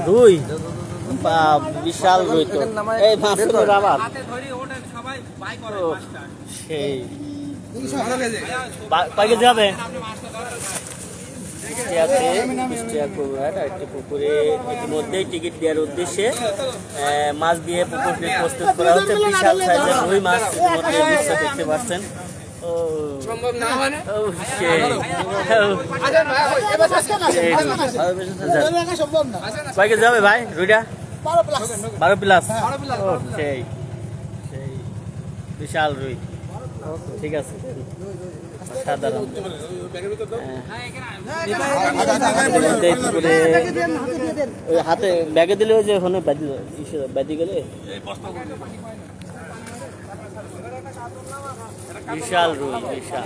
রুই বিশাল রুই তো এই মাছের আবার সেই কয় কেজি হবে? একটি পুকুরে ইতিমধ্যেই টিকিট দেওয়ার উদ্দেশ্যে মাছ দিয়ে পুকুরটি প্রস্তুত করা হচ্ছে। বিশাল সাইজের রুই মাছ ইতিমধ্যে দেখতে পাচ্ছেন। কয় কেজি হবে ভাই রুইটা? 12 প্লাস। সেই সেই বিশাল রুই। ঠিক আছে, সাধারণ হাতে ব্যাগে দিলে ওই যে ওখানে ব্যাধি গেলে বিশাল রুই বিশাল।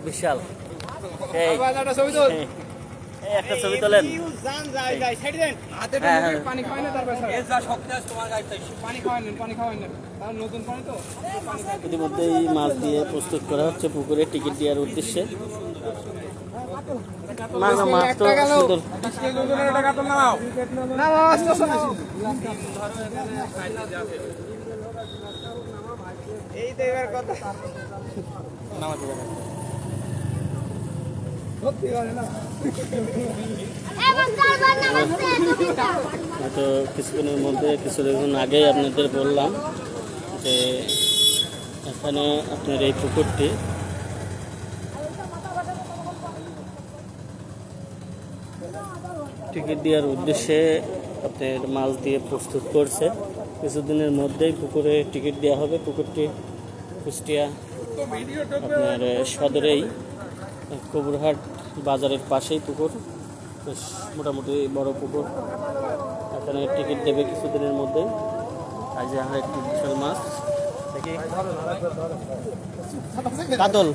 বিশাল একটা ছবি তোলেন। ইতিমধ্যেই মাছ দিয়ে প্রস্তুত করা হচ্ছে পুকুরে টিকিট দেওয়ার উদ্দেশ্যে। মাছ তো সুন্দর। হয়তো কিছুদিনের মধ্যে কিছুদিন আগেই আপনাদের বললাম যে এখানে আপনার এই পুকুরটি টিকিট দেওয়ার উদ্দেশ্যে আপনার মাছ দিয়ে প্রস্তুত করছে। কিছুদিনের মধ্যেই পুকুরে টিকিট দেওয়া হবে। পুকুরটি কুষ্টিয়া আপনার সদরেই কবুরহাট বাজারের পাশেই পুকুর, বেশ মোটামুটি বড় পুকুর। এখানে টিকিট দেবে কিছুদিনের মধ্যে। আজ আমরা একটি বিশাল মাছ দেখি, কাতল।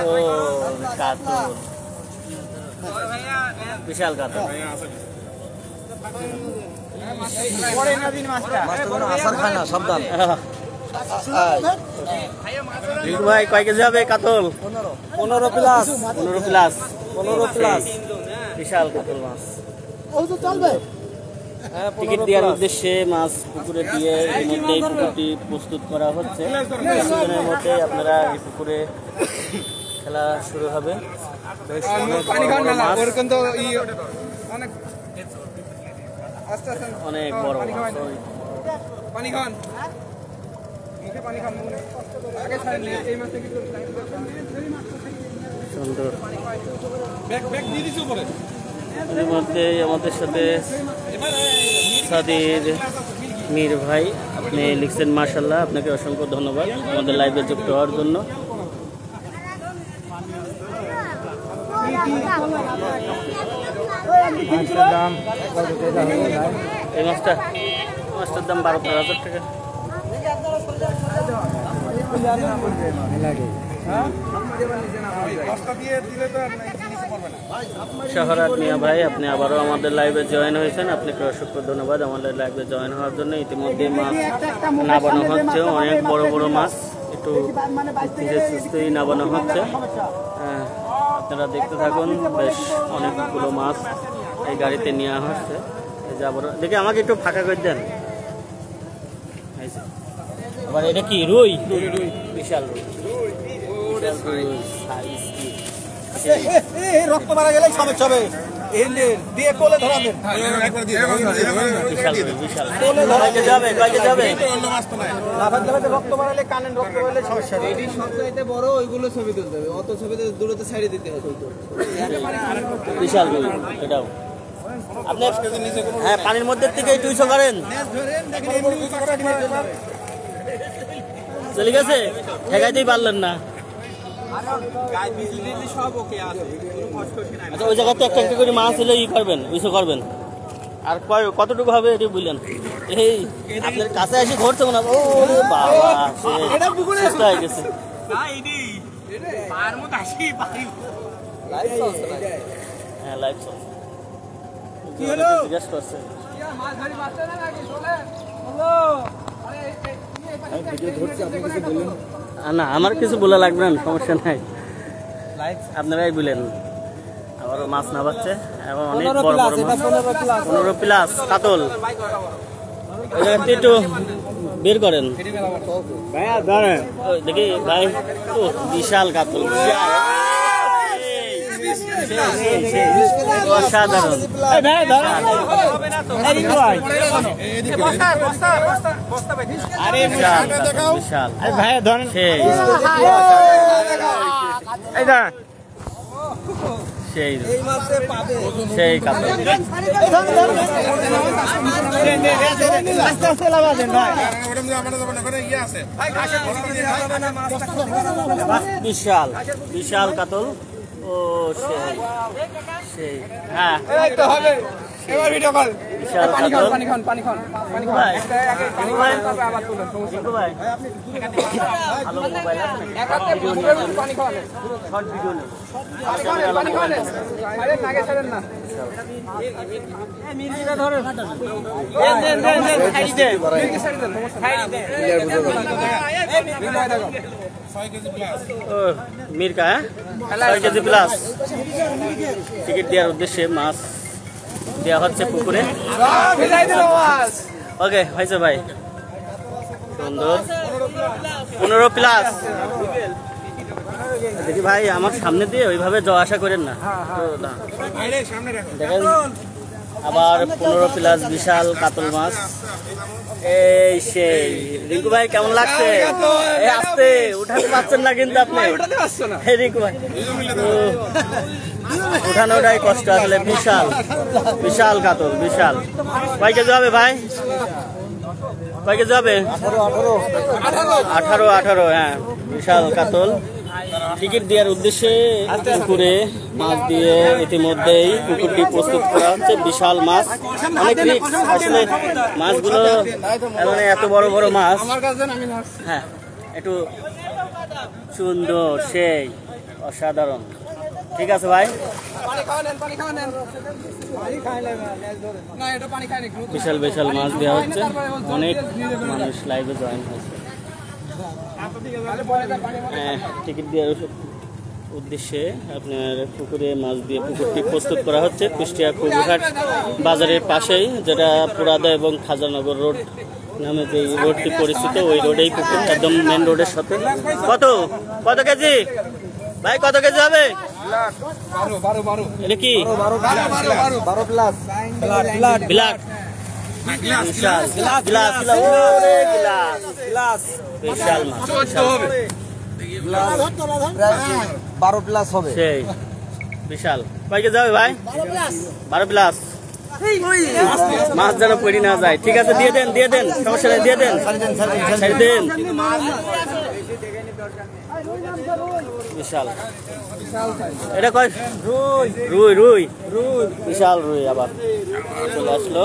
ও কাতল, বিশাল কাতল। ভাই কয় কেজি হবে কাতল? 15 প্লাস। 15 প্লাস। 15 প্লাস বিশাল কাতল মাছ। টিকিট দেওয়ার উদ্দেশ্যে মাছ পুকুরে দিয়ে ইতিমধ্যেই পুকুরটি প্রস্তুত করা হচ্ছে। কিছুদিনের মধ্যে আপনারা এই পুকুরে খেলা শুরু হবে। অনেক বড় মাছ। সুন্দর। এর মধ্যে আমাদের সাথে সাদির মীর ভাই, আপনি লিখছেন মাশাআল্লাহ, আপনাকে অসংখ্য ধন্যবাদ আমাদের লাইভে যুক্ত হওয়ার জন্য। এই মাছটার দাম 12,000 টাকা। শাহরাত মিয়া ভাই, আপনি আবারও আমাদের লাইভে জয়েন হয়েছেন, আপনাকে অসংখ্য ধন্যবাদ আমাদের লাইভে জয়েন হওয়ার জন্য। ইতিমধ্যে মাছ নাবানো হচ্ছে, অনেক বড় বড় মাছ, একটু সুস্থই নাবানো হচ্ছে। আপনারা দেখতে থাকুন, বেশ অনেকগুলো মাছ এই গাড়িতে নেওয়া হচ্ছে। দেখে আমাকে একটু ফাঁকা করে দেন। আবার এটা কি রুই? বিশাল রুই। রক্ত মারা গেলে সমস্যা হবে। দিয়ে কোলে ধরাবেন। রক্ত মারালে কানের রক্ত মারালে সমস্যা হবে। এটি সবচাইতে বড়, ওইগুলো ছবি তুলতে হবে। অত ছবিতে দূরত্ব সাইডে দিতে হবে। বিশাল রুই এটাও। আপনি হ্যাঁ পানির মধ্যে থেকে টুইশো করেন। চলে গেছে, ঠেকাইতেই পারলেন না। আচ্ছা, ওই জায়গাতে একটা একটা করে মাছ এলে ই করবেন, উইশো করবেন। আর কতটুকু হবে এটি বুঝলেন? এই আপনার কাছে এসে ঘুরছে না। ও বাবা, চেষ্টা হয়ে গেছে। হ্যাঁ লাইভ চলছে। জিজ্ঞেস করছে ভিডিও ধরছে, আপনি কিছু বললেন? না আমার কিছু বলা লাগবে না, সমস্যা নাই, আপনারাই বলেন। আবারও মাছ নামাচ্ছে এবং অনেক বড় বড় মাছ, 15 প্লাস কাতল। একটু বের করেন দেখি ভাই, বিশাল কাতল, অসাধারণ। সেই সেই কাতল, বিশাল বিশাল কাতল। ও সেই সেই হ্যাঁ বিশাল কাতল। ভালো মোবাইল শর্ট ভিডিও নেই। মির্কা 6 কেজি প্লাস টিকিট দেওয়ার উদ্দেশ্যে মাছ দেওয়া হচ্ছে পুকুরে। ওকে হয়েছে ভাই, সুন্দর 15 প্লাস। দেখি ভাই আমার সামনে দিয়ে ওইভাবে যাওয়া আসা করেন না, দেখেন আবার 15 প্লাস বিশাল কাতল মাছ। এই সেই রিঙ্কু ভাই কেমন লাগছে? আস্তে উঠাতে পারছেন না কিন্তু আপনি, রিঙ্কু ভাই উঠানোটাই কষ্ট আসলে। বিশাল বিশাল কাতল, বিশাল। কয় কেজি হবে ভাই? কয় কেজি হবে? 18। হ্যাঁ বিশাল কাতল। টিকিট দেওয়ার উদ্দেশ্যে পুকুরে মাছ দিয়ে ইতিমধ্যেই পুকুরটি প্রস্তুত করা হচ্ছে। বিশাল মাছ, অনেক রিস্ক আসলে মাছগুলো, মানে এত বড় বড় মাছ। হ্যাঁ একটু সুন্দর, সেই অসাধারণ। ঠিক আছে ভাই, বিশাল বিশাল মাছ দেওয়া হচ্ছে। অনেক মানুষ লাইভে জয়েন হয়েছে। টিকিট দেওয়ার উদ্দেশ্যে আপনার পুকুরে মাছ দিয়ে পুকুরটি প্রস্তুত করা হচ্ছে কুষ্টিয়া কুবুঘাট বাজারের পাশেই, যেটা পুরাদা এবং খাজানগর রোড নামে যে রোডটি পরিচিত, ওই রোডেই পুকুর, একদম মেন রোডের সাথে। কত কত কেজি ভাই? কত কেজি হবে? এটা কি? 12 প্লাস ব্ল্যাক বিশাল গ্লাস, বিশাল মাছ, 12 প্লাস হবে, সেই বিশাল। কয় কেজি হবে ভাই? 12 প্লাস। মাছ যেন পড়ি না যায়। ঠিক আছে দিয়ে দেন, দিয়ে দেন, সমস্যা নেই, দিয়ে দেন, ছেড়ে দেন। বিশাল, এটা কয়? রুই রুই বিশাল রুই আবার চলে আসলো।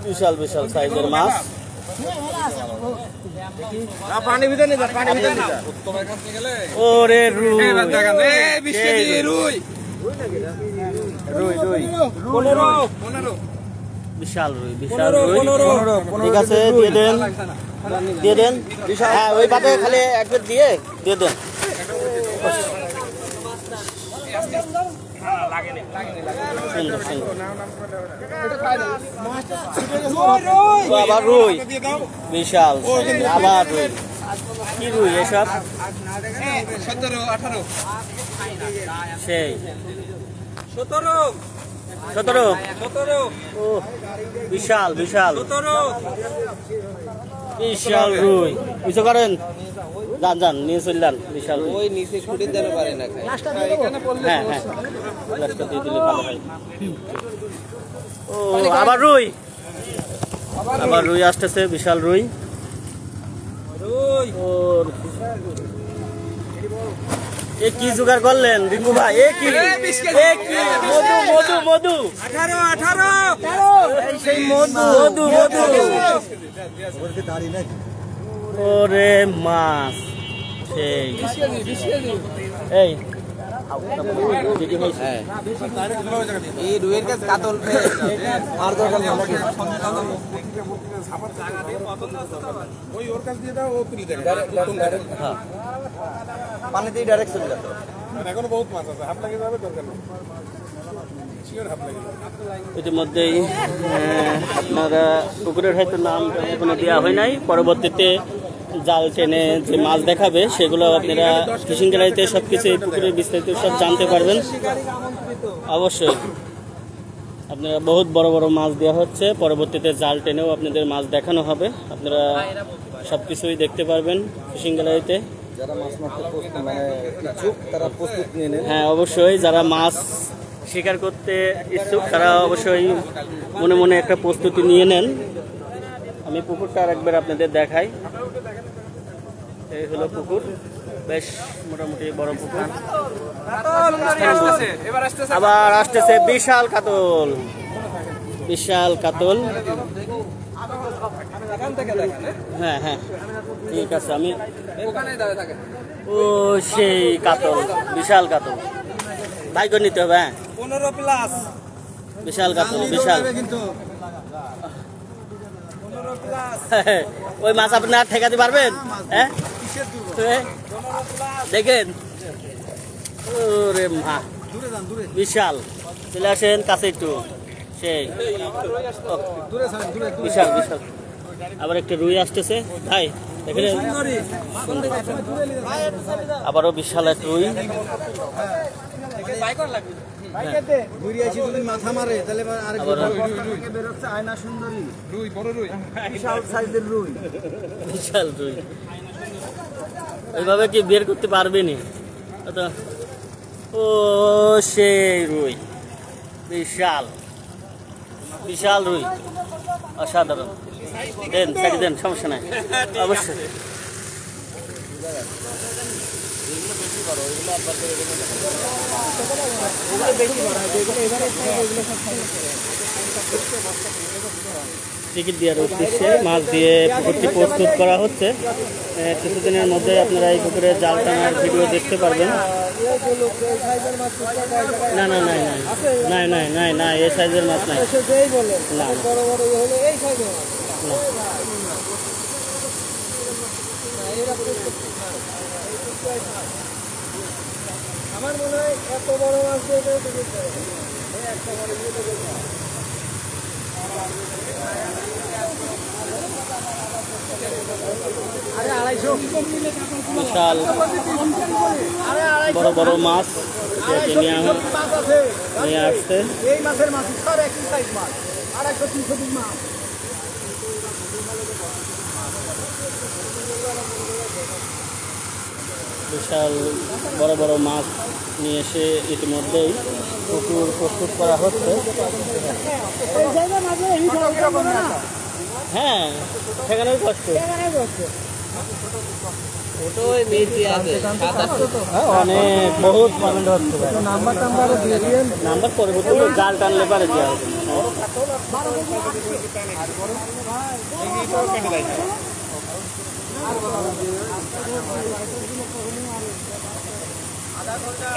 বিশাল বিশাল সাইজের মাছ। ওরে রুই, বিশাল রুই, বিশাল রুই। ঠিক আছে দিয়ে দেন, দিয়ে দেন। হ্যাঁ ওই বাটে খালি একবার দিয়ে দিয়ে দেন। সুন্দর সুন্দর। আবার রুই বিশাল, আবার রুই। কি রুই এসব? 17, 18 সেই 17। ও বিশাল বিশাল বিশাল রুই। কিছু করেন, যান যান নিয়ে চললেন। বিশাল ওই নিচে ছুটি দিতে পারে না। হ্যাঁ হ্যাঁ গ্লাসটা দিয়ে দিলে ভালো হয়। ও আবার রুই, আবার রুই আসতেছে, বিশাল রুই। এ কি জোগাড় করলেন রিঙ্কু ভাই? এ কি মধু মধু মধু 18 সেই মধু মধু মধু। ওরে মাছ সেই। এই ভিডিও হয়েছে। হ্যাঁ এই রুইয়ের কাছে কাতল আর দরকার নেই পানিতেই ডাইরেক্ট চলে যাবে এখনো বহুত মাছ আছে হাফ লাগে যাবে দরকার নেই ইতিমধ্যেই আপনারা পুকুরের হয়তো নাম এখনো দেওয়া হয় নাই, পরবর্তীতে জাল টেনে যে মাছ দেখাবে সেগুলো আপনারা ফিশিং গ্যালারিতে সব কিছু এই পুকুরের বিস্তারিত সব জানতে পারবেন। অবশ্যই আপনারা বহুত বড় বড় মাছ দেওয়া হচ্ছে, পরবর্তীতে জাল টেনেও আপনাদের মাছ দেখানো হবে, আপনারা সব কিছুই দেখতে পারবেন ফিশিং গ্যালারিতে। যারা মাছ মারতে মানে ইচ্ছুক তারা প্রস্তুত নিয়ে নেন। হ্যাঁ অবশ্যই, যারা মাছ শিকার করতে ইচ্ছুক তারা অবশ্যই মনে মনে একটা প্রস্তুতি নিয়ে নেন। আমি পুকুরটা আরেকবার আপনাদের দেখাই। এই হলো পুকুর, বেশ মোটামুটি বড় পুকুর। আবার আসতেছে বিশাল কাতল, বিশাল কাতল। হ্যাঁ হ্যাঁ ঠিক আছে, আমি ও সেই কাতল, বিশাল কাতল ভাই করে নিতে হবে। হ্যাঁ 15 প্লাস বিশাল কাতল, বিশাল। ওই মাছ আপনার ঠেকাতে পারবেন? হ্যাঁ দেখেন, ওরে মা বিশাল। চলে আসেন কাছে একটু, সেই বিশাল বিশাল। আবার একটা রুই আসতেছে ভাই, দেখেন আবারও বিশাল এক রুই। মাথা মারে তাহলে আয়না সুন্দরী রুই, বড় রুই, বিশাল সাইজের রুই, বিশাল রুই। এইভাবে কি বের করতে পারবেনি? ও সেই রুই, বিশাল বিশাল রুই, অসাধারণ। দেন সাইডে দেন, সমস্যা নাই, অবশ্যই। টিকিট দেওয়ার উদ্দেশ্যে মাছ দিয়ে পুকুরটি প্রস্তুত করা হচ্ছে। কিছুদিনের মধ্যে আপনারা এই পুকুরে জাল টানার ভিডিও দেখতে পারবেন। না না নাই নাই নাই নাই নাই না, এই সাইজের মাছ নাই। না আমার মনে হয় এত বড় মাছ বিশাল বড় বড় মাছ নিয়ে আসছে। এই মাছের মাছ একই সাইজ মাছ, 250-300 পিস মাছ। বিশাল বড় বড় মাছ নিয়ে এসে ইতিমধ্যেই পুকুর প্রস্তুত করা হচ্ছে। হ্যাঁ সেখানেও কষ্ট, অনেক বহুত কমেন্ট হচ্ছে। নাম্বার পরবর্তী জাল টানলে পারে কি হবে।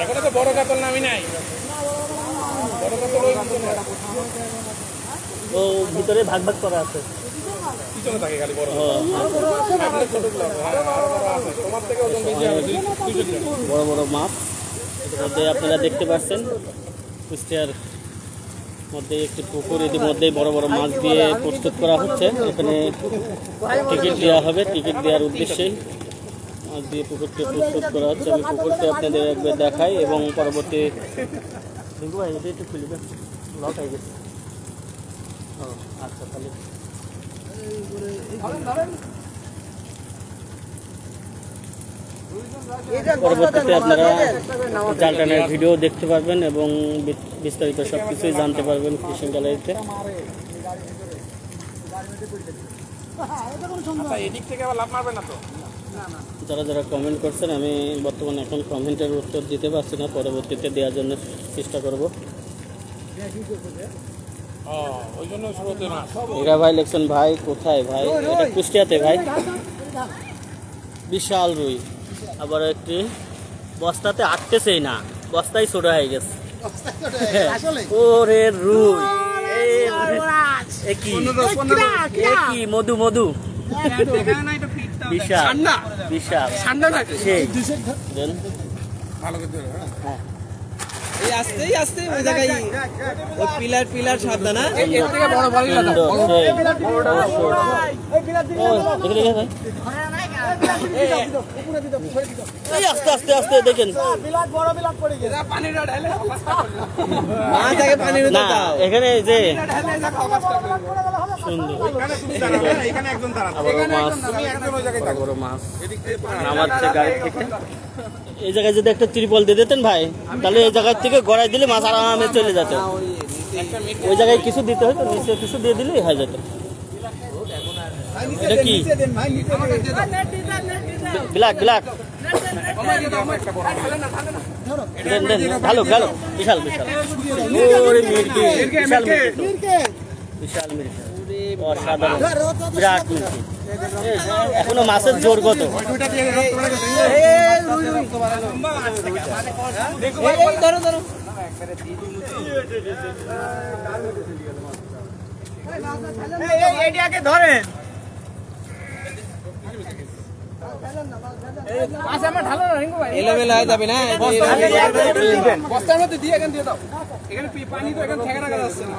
এখনো তো বড় কাতল নামি নাই, বড় কাতল ও ভিতরে ভাগ ভাগ করা আছে, পিছনে থাকে খালি বড়। বড় বড় মাছ ইতিমধ্যে আপনারা দেখতে পাচ্ছেন। কুষ্টিয়ার মধ্যে একটি পুকুর ইতিমধ্যেই বড় বড় মাছ দিয়ে প্রস্তুত করা হচ্ছে। এখানে টিকিট দেওয়া হবে, টিকিট দেওয়ার উদ্দেশ্যেই মাছ দিয়ে পুকুরটি প্রস্তুত করা হচ্ছে। আমি পুকুরটি আপনাদের একবার দেখাই এবং পরবর্তী ভাই এটা একটু খুলবে, লক হয়ে গেছে। ও আচ্ছা, তাহলে পরবর্তীতে আপনারা জাল টানার ভিডিও দেখতে পারবেন এবং বিস্তারিত সব কিছুই জানতে পারবেন ফিশিং গ্যালারিতে। যারা যারা কমেন্ট করছেন, আমি বর্তমানে এখন কমেন্টের উত্তর দিতে পারছি না, পরবর্তীতে দেওয়ার জন্য চেষ্টা করব। এরা ভাই লেখছেন ভাই কোথায় ভাই? এটা কুষ্টিয়াতে ভাই, বিশাল রুই। আবার একটি বস্তাতে আটকেছেই না, বস্তায় ছোট হয়ে গেছে ওরে রুই কি মধু মধু বিশাল বিশাল সেই এই আস্তেই আস্তে ওই জায়গায় ওই পিলার সাবধান না আস্তে আস্তে আস্তে দেখেন না এখানে যে নামাচ্ছে গাড়ি থেকে এই জায়গায় যদি একটা ত্রিপল দিয়ে দিতেন ভাই তাহলে এই জায়গায় থেকে গড়াই দিলে মাছ আরামে চলে যেত ওই জায়গায় কিছু দিতে হতো নিচে কিছু দিয়ে দিলেই হয়ে যেত এটা কি ব্ল্যাক ব্ল্যাক দেন দেন ভালো ভালো বিশাল বিশাল ওরে মির্কি বিশাল মির্কি বিশাল মির্কি অসাধারণ বিরাট মির্কি এখনো মাছের জোর কত ধরেন এলোমেলো হয়ে যাবে না বস্তার মধ্যে দিয়ে এখানে দিয়ে দাও এখানে পানি তো এখানে ঠেকা রাখা যাচ্ছে না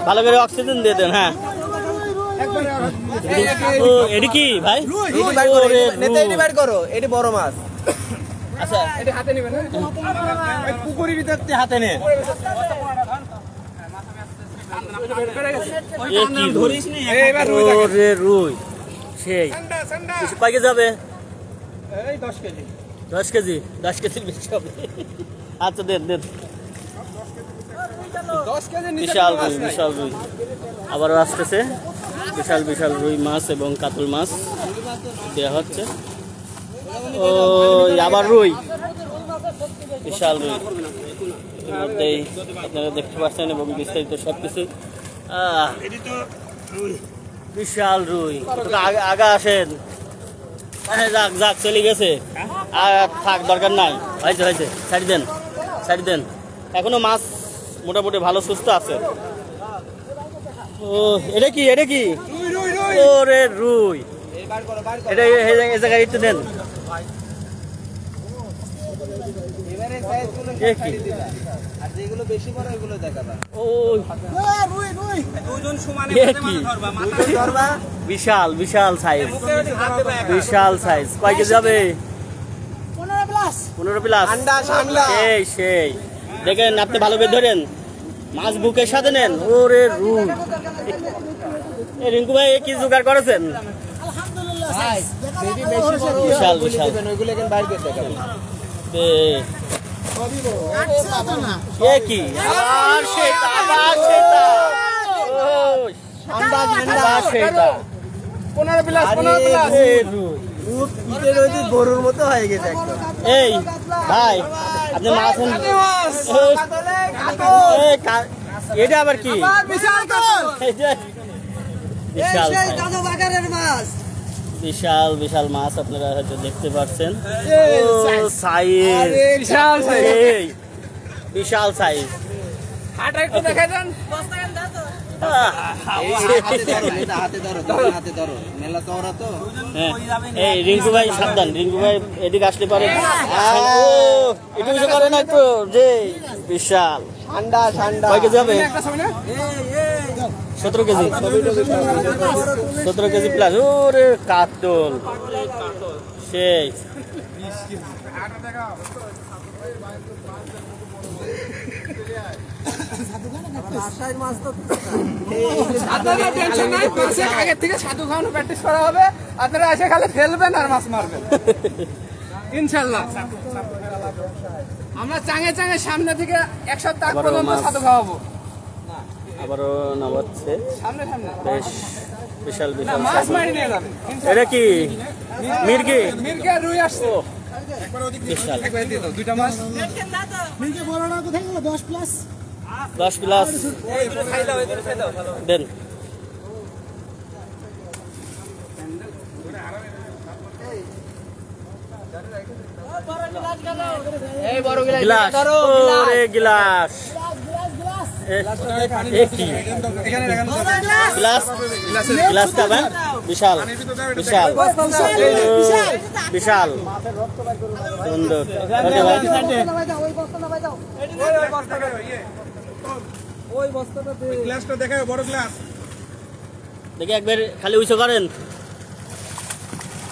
ভালো করে অক্সিজেন দিয়ে দেন হ্যাঁ এটি কি ভাই বাইর করো এটি বড় মাছ আচ্ছা এটা হাতে নেবেন পুকুরের ভিতর হাতে নে রুই সেই কয় কেজি হবে 10 কেজি 10 কেজি 10 কেজির বেশি হবে আচ্ছা দেন দেন 10 কেজি বিশাল রুই বিশাল রুই আবারও আসতেছে বিশাল বিশাল রুই মাছ এবং কাতল মাছ দেওয়া হচ্ছে ও আবার রুই বিশাল রুই এর মধ্যেই আপনারা দেখতে পাচ্ছেন এবং বিস্তারিত সবকিছু বিশাল রুই আগা আসেন যাক যাক চলে গেছে আর থাক দরকার নাই হয়েছে হয়েছে ছাড়ি দেন ছাড়ি দেন এখনো মাছ মোটামুটি ভালো সুস্থ আছে ও এটা কি এটা কি ওরে রুই এটা এই জায়গায় একটু দেন বিশাল বিশাল সাইজ বিশাল সাইজ কয় কেজি যাবে 15 প্লাস সেই সেই দেখেন আপনি ভালো করে ধরেন মাছ বুকের সাথে নেন ওরে রুই রিঙ্কু ভাই কি জোগাড় করেছেন বিশাল বিশাল কি গরুর মতো হয়ে গেছে এই ভাই আপনি মাছ এটা আবার কি বিশাল বিশাল মাছ আপনারা হয়তো দেখতে পাচ্ছেন বিশাল সাইজ এই রিঙ্কু ভাই সাবধান রিঙ্কু ভাই এদিকে আসলে পারে একটু কিছু করে না একটু যে বিশাল ঠান্ডা ঠান্ডা কয় কেজি হবে 17 কেজি 17 কেজি প্লাস ওরে কাতল সেই আগের থেকে সাধু খাওয়ানো প্র্যাকটিস করা হবে আপনারা এসে খালি ফেলবেন আর মাছ মারবেন ইনশাল্লাহ আমরা চাঙে চাঙে সামনে থেকে 1 সপ্তাহ পর্যন্ত সাধু খাওয়াবো আবারও নামাচ্ছে সামনে সামনে বেশ বিশাল বিশাল মাছ মারি নিয়ে যাবে এটা কি মির্গি মির্গি আর রুই আসছে বিশাল দুইটা মাছ মির্গি বড়টা কোথায় গেল 10 প্লাস 10 প্লাস দেন এই বড় গিলাস গ্লাস ধরো ওরে গ্লাস কি গ্লাস গ্লাস খাবেন বিশাল বিশাল বিশাল সুন্দর ওকে ভাই ওই বস্তাটাতে গ্লাসটা দেখাও বড় গ্লাস দেখে একবার খালি উইসো করেন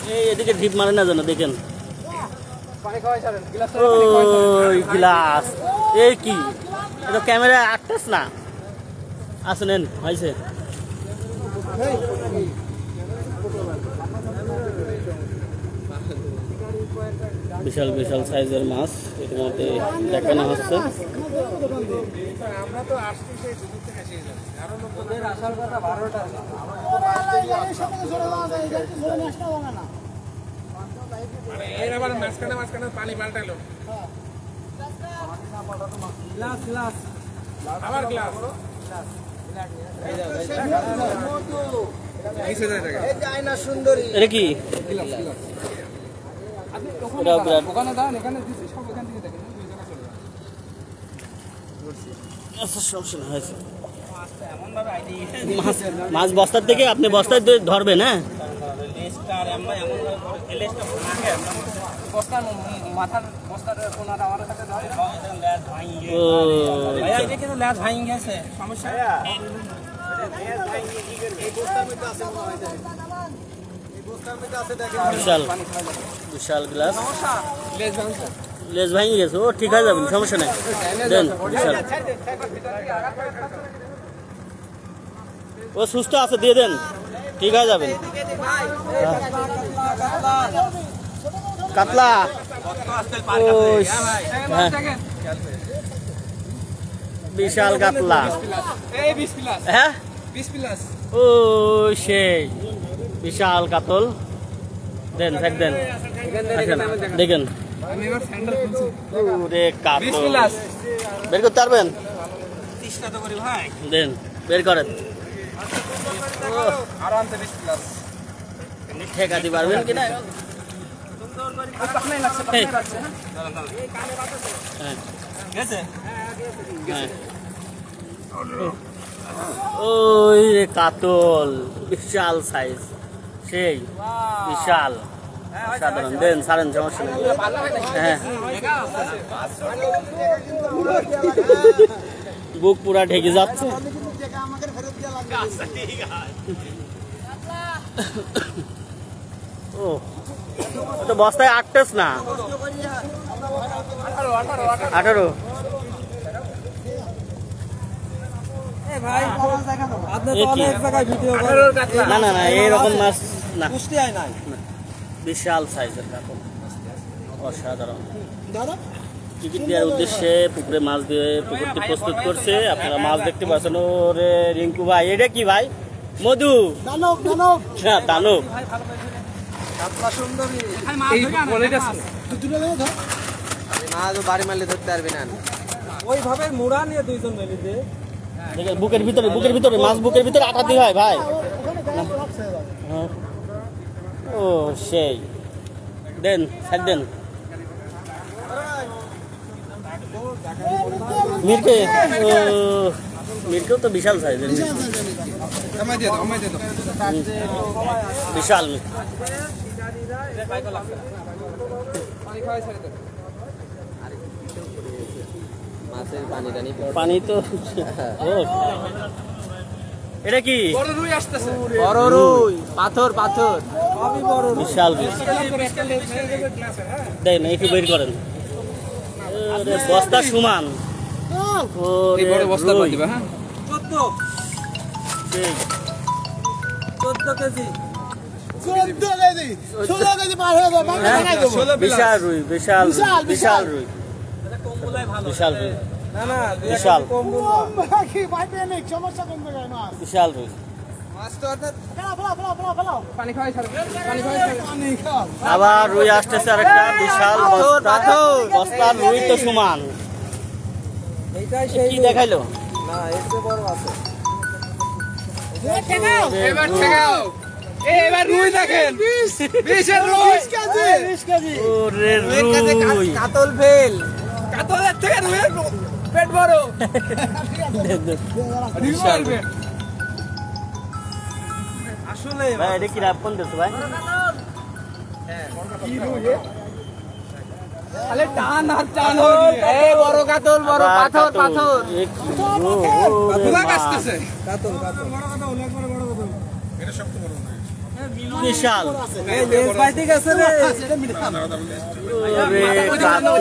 এই এদিকে ঢিপ মারে না যেন দেখেন পানি খাওয়াই ছাড়েন গ্লাস ওই গ্লাস এই কি এটা ক্যামেরা আটটাস না আসেন হয়েছে বিশাল বিশাল সাইজের মাছ ইতিমধ্যে দেখানো হচ্ছে আমরা তো আসছি সেই দুপুর থেকে এসে যাচ্ছি আরো লোকদের আসার কথা 12টা মানে এর আবার মাঝখানে পানি পাল্টালো গ্লাস গ্লাস আবার গ্লাস এই আয়না সুন্দরী এটা কি এটাও বিরাট ওখানে দাঁড়ান এখানে দিচ্ছি সব এখান থেকে দেখেন দুই জায়গা চলে আচ্ছা সমস্যা হয়েছে মাছ বস্তার থেকে আপনি বস্তায় ধরবেন হ্যাঁ বস্তার মাথার বস্তার কোনাটা আমার কাছে ধরে ও এটা কিন্তু ল্যাজ ভাঙি গেছে সমস্যা বিশাল বিশাল গ্লাস লেজ ভাঙছে লেজ ভাঙে গেছে ও ঠিক হয়ে যাবেন সমস্যা নেই দেন বিশাল ও সুস্থ আছে দিয়ে দেন ঠিক হয়ে যাবেন কাতলা ওই হ্যাঁ বিশাল কাতলা এই 20 প্লাস হ্যাঁ 20 প্লাস ও সেই বিশাল কাতল দেন ফেক দেন আসেন, দেখেন আমি এবার স্যান্ডেল খুলছি ওরে 20 কাতল প্লাস বের করতে পারবেন 30 টা তো করি ভাই দেন বের করেন আরামসে 20 প্লাস ঠেকাতে পারবেন কিনা পাখনাই লাগছে পাখনাই লাগছে হ্যাঁ গেছে হ্যাঁ ওই রে কাতল বিশাল সাইজ সেই বিশাল সাধারণ দেন সারেন সমস্যা নেই হ্যাঁ বুক পুরা ঢেকে যাচ্ছে ও তো বস্তায় 8 না 18 না না না এইরকম মাছ না বিশাল সাইজের কাতল অসাধারণ টিকিট দেওয়ার উদ্দেশ্যে পুকুরে মাছ দিয়ে পুকুরটি প্রস্তুত করছে আপনারা মাছ দেখতে পাচ্ছেন ওরে রিঙ্কু ভাই এটা কি ভাই মধু হ্যাঁ দানব বাড়ি মারলে ধরতে পারবি না ওইভাবে মুড়া নিয়ে দুইজন মিলিতে দেখেন বুকের ভিতরে মাছ বুকের ভিতরে আটা দিয়ে হয় ভাই হ্যাঁ। ও সেই দেন সাইড দেন মিরকে ও মিরকেও তো বিশাল সাইজের আমায় দিয়ে দাও বিশাল পানি খাওয়াই ছেড়ে দাও মাছের পানি টানি পানি তো ও এটা কি বড় রুই আসতেছে বড় রুই পাথর পাথর বিশাল দেন একটু বের করেন ওরে বস্তা সমান এই বড় বস্তা রুই। করে দিবা হ্যাঁ 14 কেজি বিশাল রুই বিশাল বিশাল রুই বিশাল রুই না না বিশাল সমস্যা বিশাল রুই মাছ তো অর্থাৎ পানি খাওয়াই ছাড়ে পানি খাওয়াই ছাড়ে আবার রুই আসতেছে আরেকটা বিশাল বস্তা বস্তার রুই তো সমান এইটাই কি দেখাইলো না এর চেয়ে বড় আছে ওরে এবার রুই। ঠেকাও এবার রুই দেখেন 20 এর রুই ওরে রুই কাতল ফেল কাতলের থেকে রুইয়ের পেট বড় বিশাল পেট আসলে ভাই এটা কি রাপ কোন দিছো ভাই আরে টান আর টান এই বড় কাতল বড় পাথর পাথর খোলা কাটতেছে কাতল বড় কাতল একবারে বড় কাতল এটা সবচেয়ে বড় বিশাল এই লেজ বাইতে গেছে রে ওরে কাতল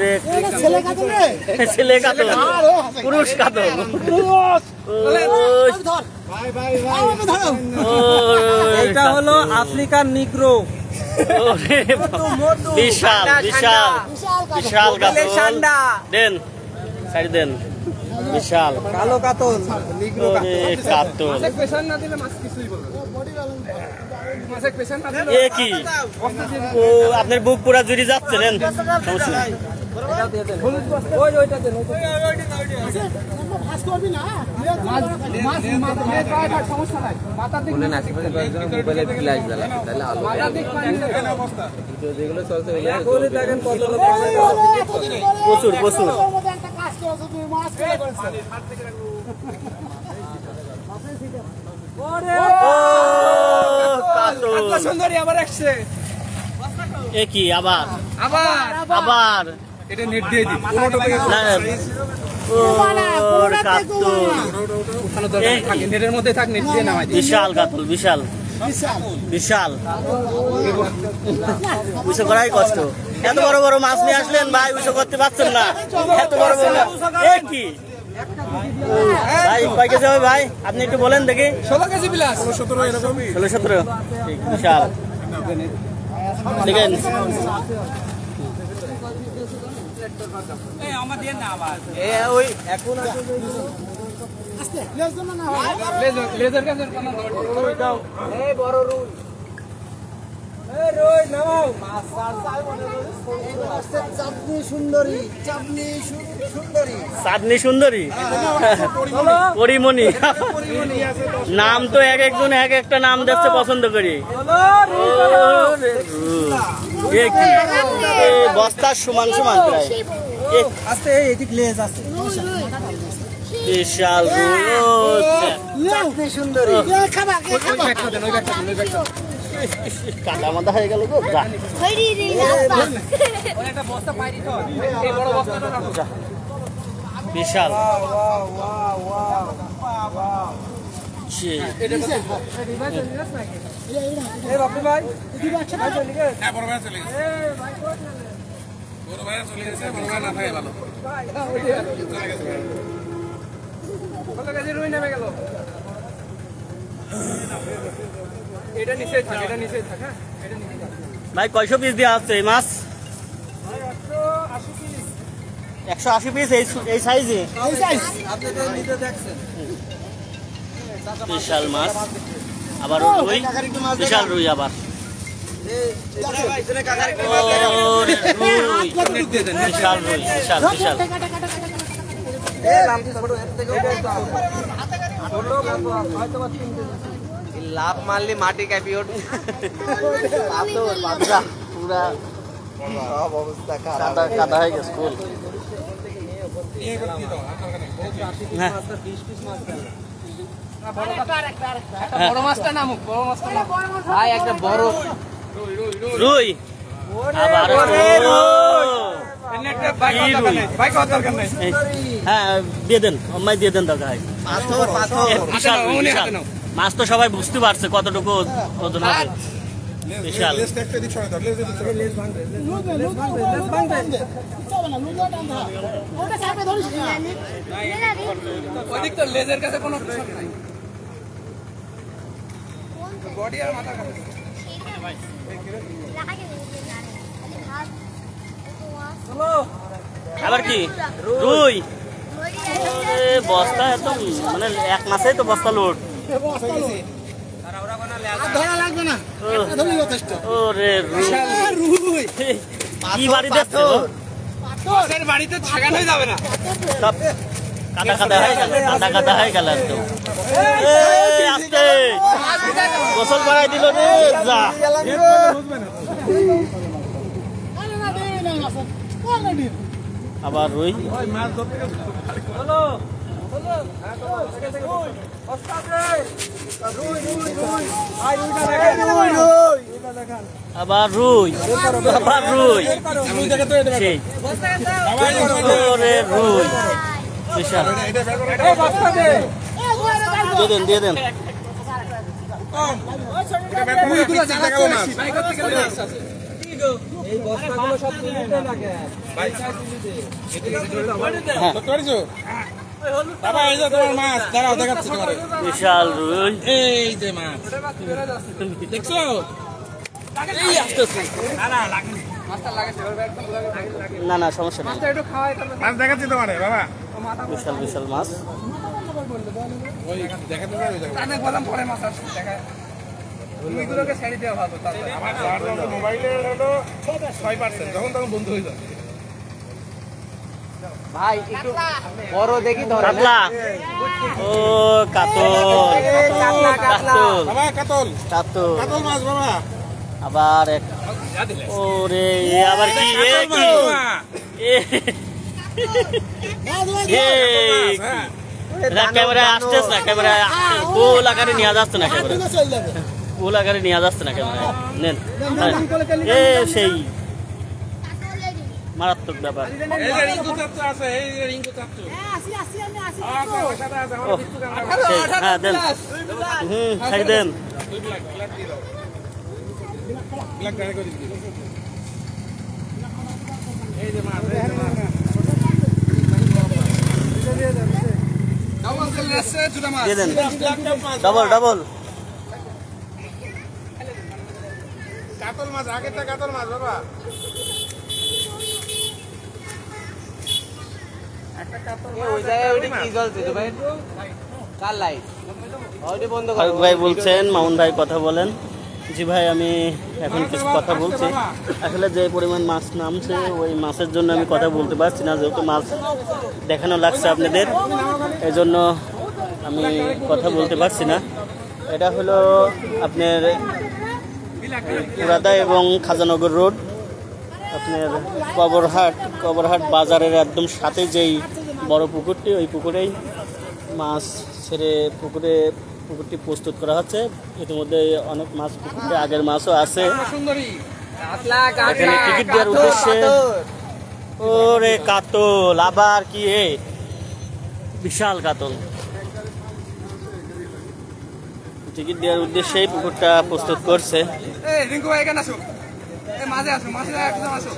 রে ছেলে কাতল রে ছেলে কাতল পুরুষ কাতল ভাই ভাই ভাই এটা হলো আফ্রিকান নিগ্রো বিশাল বিশাল বিশাল কাতল দেন সাইড দেন বিশাল কালো কাতল নিগ্রো ওরে কাতল মাছে প্রেসার না দিলে মাছ কিছুই বলবে মাছে প্রেসার না দিলে এ কি ও আপনার বুক পুরা জুড়ি যাচ্ছে নেন সমস্যা নাই ওই ওইটা দেন সমস্যা নাই মাথার দিক বলেন আশেপাশে কয়েকজন মোবাইলে ফ্ল্যাশ জ্বালায় তাহলে আলো মাথার দিক ভিডিও যেগুলো চলছে ওইগুলো দেখেন কত লোক প্রচুর প্রচুর ও কাতল সুন্দরী আবার আসছে এ কি আবার আবার আবার এটা নেট দিয়ে দিই না, ওর কাতল উঠানো দরকার থাকে নেটের মধ্যে থাক নেট দিয়ে নামাই দিই বিশাল কাতল বিশাল বিশাল উঁচু করাই কষ্ট এত বড় বড় মাছ নিয়ে আসলেন ভাই উঁচু করতে পারছেন না এত বড় বড় এ কি ভাই কয় কেজি হবে ভাই আপনি একটু বলেন দেখি 16 কেজি প্লাস 17 এরকমই 16-17 ঠিক বিশাল দেখেন এই আমার দেন না আবার এ ওই এখন লেজার কাছে কোন দাও এই বড় রুই এই রুই নাও মাছ ছাড় মনে হচ্ছে চাঁদনি সুন্দরী চাঁদনি সুন্দরী পরিমণি নাম তো এক একজন এক একটা নাম দেখতে পছন্দ করি এ কি এ বস্তার সমান সমান প্রায় এ আস্তে এদিক লেজ আছে বিশাল চাঁদনি সুন্দরী কাটা মাথা হয়ে গেল গো যা ওই একটা বস্তা পাইরি তো এই বড় বস্তাটা রাখো বিশাল ছি, এটা কত এই বাপি ভাই হ্যাঁ বড় ভাই চলে গেছে বড় ভাই চলে গেছে বড় ভাই না থাকে ভালো চলে গেছে কত কেজি রুই নেমে গেল এটা নিচে থাক হ্যাঁ এটা নিচে থাক ভাই কয়শো পিস দেওয়া হচ্ছে এই মাছ 180 পিস এই সাইজে আপনি তো নিতে দেখছেন বিশাল মাছ আবার রুই বিশাল রুই আবার ওরে রুই বিশাল রুই বিশাল বিশাল লাভ মারলে মাটি কাঁপি ওঠে পুরা সব অবস্থা খারাপ কাদা হয়ে গেছে ফুল হ্যাঁ বড় মাছটা নামুক বড় মাছটা ভাই একটা বড় রুই আবার হ্যাঁ দিয়ে দেন অম্মাই দিয়ে দেন দরকার হয় বিশাল রুই, বিশাল। মাছ তো সবাই বুঝতে পারছে কতটুকু ওজন হবে বিশাল ওদিক তো লেজের কাছে কোনো কিছু নাই বডি আর মাথা কাটে আবার কি রুই এ, বস্তা এত মানে এক মাসেই তো বস্তা লোড ওরে রুই কি বাড়ি দেখছো মাছের বাড়িতে থাকানোই যাবে না সব কাদা কাদা হয়ে গেল কাদা কাদা হয়ে গেল একদম এই, আস্তে দিল রে যা। আবার রুই। আবার রুই, আবার রুই, সেই রুই বিশাল। দিয়ে দেন, দিয়ে দেন। বিশাল রুই, এই যে মাছ দেখছো? না না সমস্যা নেই, মাছ দেখাচ্ছি তোমারে বাবা। বিশাল বিশাল মাছ। ওই দেখাতে বললাম পরে মাছ আসছে দেখায়। রুইগুলোকে ছেড়ে দেওয়া ভালো। আমার মোবাইলের হলো 6%, যখন তখন বন্ধ হয়ে যায়। ভাই একটু বড় দেখি ধরে। কাতলা, ও কাতল, কাতল, বাবা কাতল, কাতল, কাতল মাছ বাবা। আবার এক, ওরে আবার কি এ কি এ না, ক্যামেরা আসতেছে না, ক্যামেরা ফুল আকারে নিয়ে যাচ্ছে না, ক্যামেরা ফুল আকারে নিয়ে যাচ্ছে না ক্যামেরা। নেন এ সেই মারাত্মক ব্যাপার। এই যে রিঙ্কু চাচ্চু আছে, এই যে রিঙ্কু চাচ্চু। ওর সাথে আছে আমার বিচ্ছু কাকা। সেই, হ্যাঁ দেন, খাই দেন। ব্ল্যাক দিয়ে দাও। ব্ল্যাক ডাইরেক্ট করে দিই। এই যে মাছ, এই যে মাছ। ডাবল সেল আছে দুটো মাছ। দিয়ে দেন, ডবল ডবল। কাতল মাছ, আগেরটা কাতল মাছ বাবা। একটা কাতল মাছ। ওই জায়গায় ওইটা কি জ্বলছে তো ভাই? কার লাইট? ওইটা বন্ধ করো। ফারুক ভাই বলছেন, মামুন ভাই কথা বলেন। জি ভাই, আমি এখন কিছু কথা বলছি। আসলে যে পরিমাণ মাছ নামছে, ওই মাছের জন্য আমি কথা বলতে পারছি না, যেহেতু মাছ দেখানো লাগছে আপনাদের, এই জন্য আমি কথা বলতে পারছি না। এটা হলো আপনার পুরাদা এবং খাজানগর রোড, আপনার কবরহাট বাজারের একদম সাথে যেই বড় পুকুরটি, ওই পুকুরেই মাছ ছেড়ে পুকুরটি প্রস্তুত করা হচ্ছে। ইতিমধ্যে অনেক মাছ পুকুরে, আগের মাছও আছে। সুন্দরী এখানে টিকিট দেওয়ার উদ্দেশ্যে, ওরে কাতল, আবার কি এ বিশাল কাতল। টিকিট দেওয়ার উদ্দেশ্যেই পুকুরটা প্রস্তুত করছে। এই রিঙ্কু ভাই এখানে আসো, এই মাঝে আসো, মাঝে একদম আসো।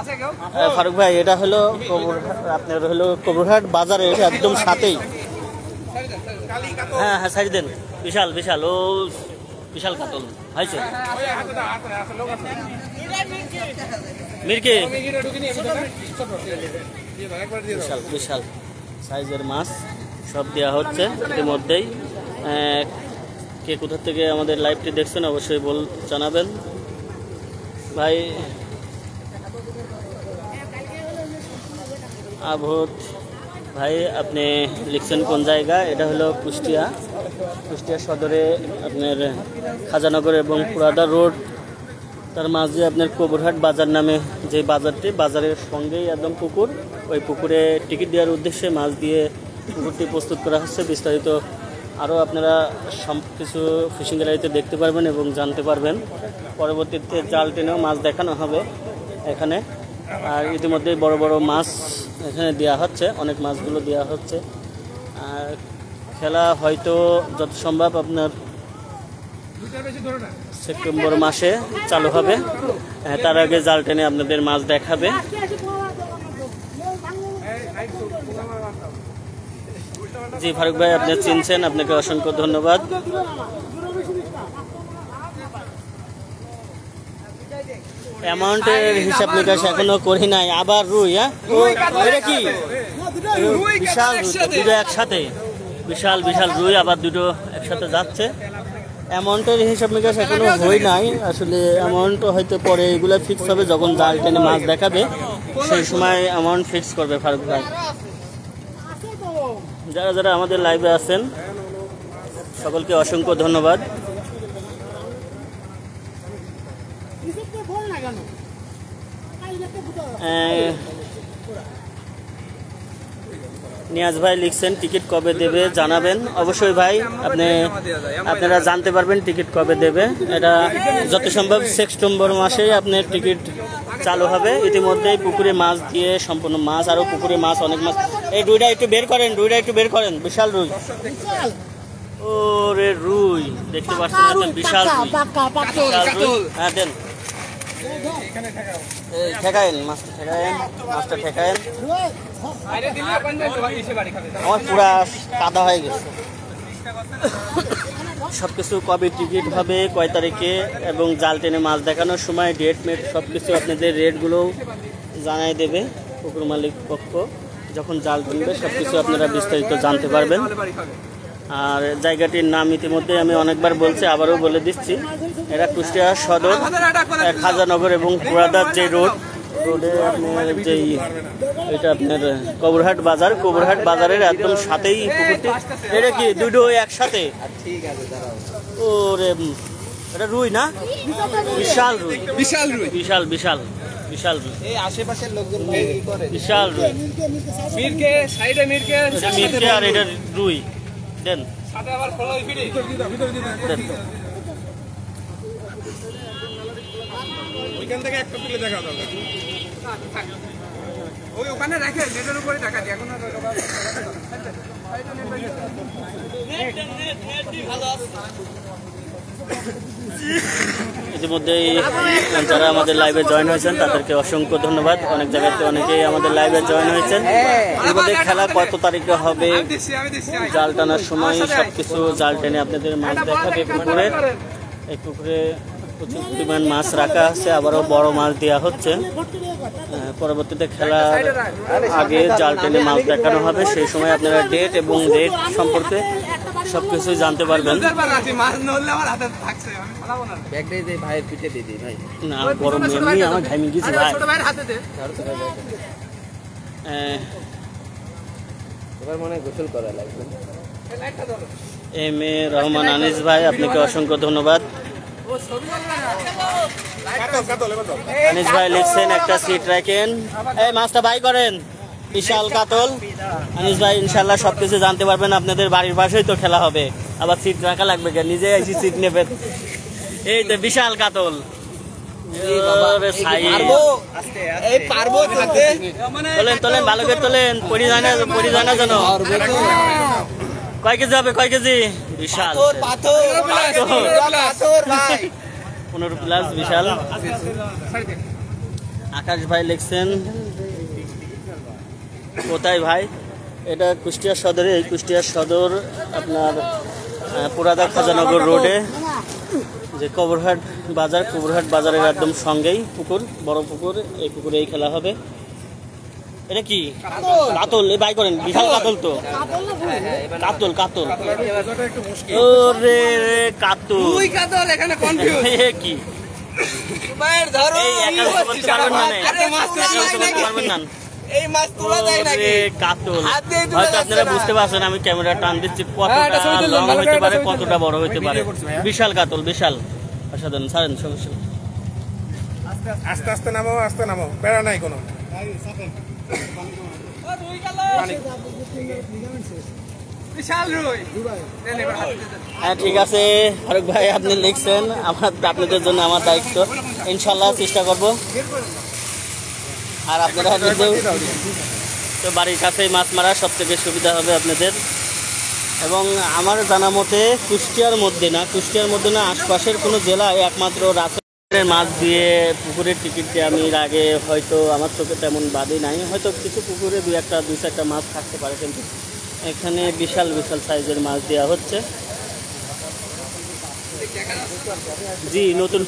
আছে কেউ? ফারুক ভাই, এটা হলো আপনার হলো কবরহাট বাজারের একদম সাথেই। কালি কাতল। হ্যাঁ হ্যাঁ, সাইড দেন। বিশাল বিশাল, ও বিশাল কাতল হয়েছে। ওই হাতে দাও, হাতে আছে লোক আছে। মিরকে আমি গিয়ে ঢুকে নিয়ে ছোট দিয়ে দাও, একবার দিয়ে দাও। বিশাল বিশাল সাইজের মাছ সব দেওয়া হচ্ছে ইতিমধ্যেই। কে কোথা থেকে আমাদের লাইভটি দেখছেন অবশ্যই জানাবেন ভাই। আবহত ভাই, আপনি লিখছেন কোন জায়গা? এটা হলো কুষ্টিয়া সদরে আপনার খাজানগর এবং পুরাদা রোড, তার মাঝে আপনার কবরহাট বাজার নামে যে বাজারটি, বাজারের সঙ্গেই একদম পুকুর। ওই পুকুরে টিকিট দেওয়ার উদ্দেশ্যে মাছ দিয়ে পুকুরটি প্রস্তুত করা হচ্ছে। বিস্তারিত আরও আপনারা সব কিছু ফিশিং গ্যালারিতে দেখতে পারবেন এবং জানতে পারবেন। পরবর্তীতে জাল টেনেও মাছ দেখানো হবে এখানে। আর ইতিমধ্যেই বড় বড় মাছ এখানে দেওয়া হচ্ছে, অনেক মাছগুলো দেওয়া হচ্ছে। আর খেলা হয়তো যত সম্ভব আপনার সেপ্টেম্বর মাসে চালু হবে। তার আগে জাল টেনে আপনাদের মাছ দেখাবে। জি ফারুক ভাই, আপনি চিনছেন, আপনাকে অসংখ্য ধন্যবাদ। অ্যামাউন্টের হিসাব নিকাশ এখনো করি নাই। আবার রুই, হ্যাঁ এটা কি বিশাল দুটো একসাথে, বিশাল বিশাল রুই আবার দুটো একসাথে যাচ্ছে। অ্যামাউন্টের হিসাব নিকাশ এখনো হই নাই আসলে। অ্যামাউন্ট হয়তো পরে এগুলো ফিক্স হবে, যখন জাল টেনে মাছ দেখাবে সেই সময় অ্যামাউন্ট ফিক্স করবে ফারুক ভাই। যারা যারা আমাদের লাইভে আছেন সকলকে অসংখ্য ধন্যবাদ। নিয়াজ ভাই লিখছেন টিকিট কবে দেবে জানাবেন। অবশ্যই ভাই আপনারা জানতে পারবেন টিকিট কবে দেবে। এটা যত সম্ভব সেপ্টেম্বর মাসেই আপনার টিকিট চালু হবে। ইতিমধ্যেই পুকুরে মাছ দিয়ে সম্পূর্ণ মাছ, আরো পুকুরে মাছ, অনেক মাছ। এই রুইটা একটু বের করেন, বিশাল রুই। ওরে রুই দেখতে পাচ্ছেন, বিশাল রুই। হ্যাঁ দেন, ঠেকায়েন মাছটা ঠেকায়েন। আমার পুরা কাদা হয়ে গেছে। সবকিছু কবে টিকিট হবে, কয় তারিখে, এবং জাল টেনে মাছ দেখানোর সময় ডেট মেট সবকিছু আপনাদের রেটগুলো জানাই দেবে পুকুর মালিক পক্ষ। যখন জাল টেনবে সবকিছু আপনারা বিস্তারিত জানতে পারবেন। আর জায়গাটির নাম ইতিমধ্যে আমি অনেকবার বলছি, আবারও বলে দিচ্ছি। এটা কুষ্টিয়া সদর খাজানগর এবং পুরাদার যে রোডে আপনার যেই এটা আপনার কবরহাট বাজারের একদম সাথেই পুকুরটি। এটা কি দুটো একসাথে? ওরে এটা রুই না? বিশাল রুই। এই আশেপাশের লোকজন বিশাল রুই। মিরকে সাইডে মিরকে আর এটা রুই দেন। সাথে আবার ফলোই ফিরে ওইখান থেকে একটা তুলে দেখা দরকার। ওই ওখানে রেখে নেটের উপরে দেখা দিই এখন। ইতিমধ্যেই যারা আমাদের লাইভে জয়েন হয়েছেন তাদেরকে অসংখ্য ধন্যবাদ। অনেক জায়গাতে অনেকেই আমাদের লাইভে জয়েন হয়েছেন। এর মধ্যে খেলা কত তারিখে হবে, জাল টানার সময় সবকিছু জাল টেনে আপনাদের মাছ দেখাবে পুকুরে। এই পুকুরে প্রচুর পরিমাণ মাছ রাখা আছে, আবারও বড় মাছ দেওয়া হচ্ছে। পরবর্তীতে খেলার আগে জাল টেনে মাছ দেখানো হবে, সেই সময় আপনারা ডেট এবং রেট সম্পর্কে সবকিছুই জানতে পারবেন। না গরম এমনি আমার ঘামি গেছি ভাই। এবার মনে গোসল করা লাগবে। এম এ রহমান আনিস ভাই, আপনাকে অসংখ্য ধন্যবাদ। আনিস ভাই লিখছেন একটা সিট রাখেন, এই মাছটা বাই করেন। বিশাল কাতল। আনিস ভাই ইনশাল্লাহ সবকিছু জানতে পারবেন। আপনাদের বাড়ির পাশেই তো খেলা হবে, আবার সিট রাখা লাগবে কেন? নিজে এসে সিট নেবেন। এই তো বিশাল কাতল। তোলেন ভালো করে তোলেন, পড়ি যায় না যেন। কয় কেজি হবে? বিশাল 15 প্লাস বিশাল। আকাশ ভাই লিখছেন কোথায় ভাই? এটা কুষ্টিয়া সদরে। এই কুষ্টিয়া সদর আপনার পুরাদা খাজানগর রোডে যে কবরহাট বাজারের একদম সঙ্গেই পুকুর, বড় পুকুর। এই পুকুরে এই খেলা হবে। এটা কি কাতল? এই বাই করেন, বিশাল কাতল তো। কাতল ওরে কাতল কি আপনারা বুঝতে পারছেন আমি ক্যামেরা টান দিচ্ছি কতটা লং হইতে পারে, কতটা বড় হইতে পারে। বিশাল কাতল, বিশাল। অসাধারণ। ছাড়েন সমস্যা। আস্তে নামো, বেড়া নাই কোনো। হ্যাঁ ঠিক আছে ফারুক ভাই, আপনি লিখছেন, আপনাদের জন্য আমার দায়িত্ব। ইনশাল্লাহ চেষ্টা করব। আর আপনারা তো বাড়ির কাছেই মাছ মারা সবথেকে সুবিধা হবে আপনাদের। এবং আমার জানা মতে কুষ্টিয়ার মধ্যে না আশপাশের কোনো জেলায় একমাত্র রাতের মাছ দিয়ে পুকুরের টিকিট দিয়ে আমি এর আগে হয়তো আমার চোখে তেমন বাদই নাই। হয়তো কিছু পুকুরে দুই চারটা মাছ থাকতে পারে, কিন্তু এখানে বিশাল সাইজের মাছ দেওয়া হচ্ছে। জি নতুন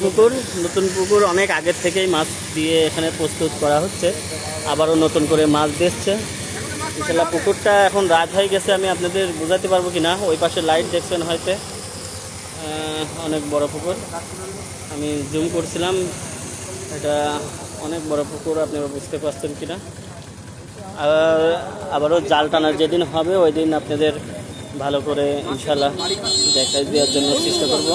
পুকুর অনেক আগের থেকেই মাছ দিয়ে এখানে প্রস্তুত করা হচ্ছে। আবারও নতুন করে মাছ দিচ্ছে ইনশাল্লাহ। পুকুরটা এখন রাত হয়ে গেছে, আমি আপনাদের বোঝাতে পারবো কিনা। ওই পাশে লাইট দেখছেন হয়তো, অনেক বড় পুকুর। আমি জুম করছিলাম, এটা অনেক বড় পুকুর, আপনারা বুঝতে পারছেন কিনা। আবারও জাল টানার যেদিন হবে ওই দিন আপনাদের ভালো করে ইনশাল্লাহ দেখাই দেওয়ার জন্য চেষ্টা করব।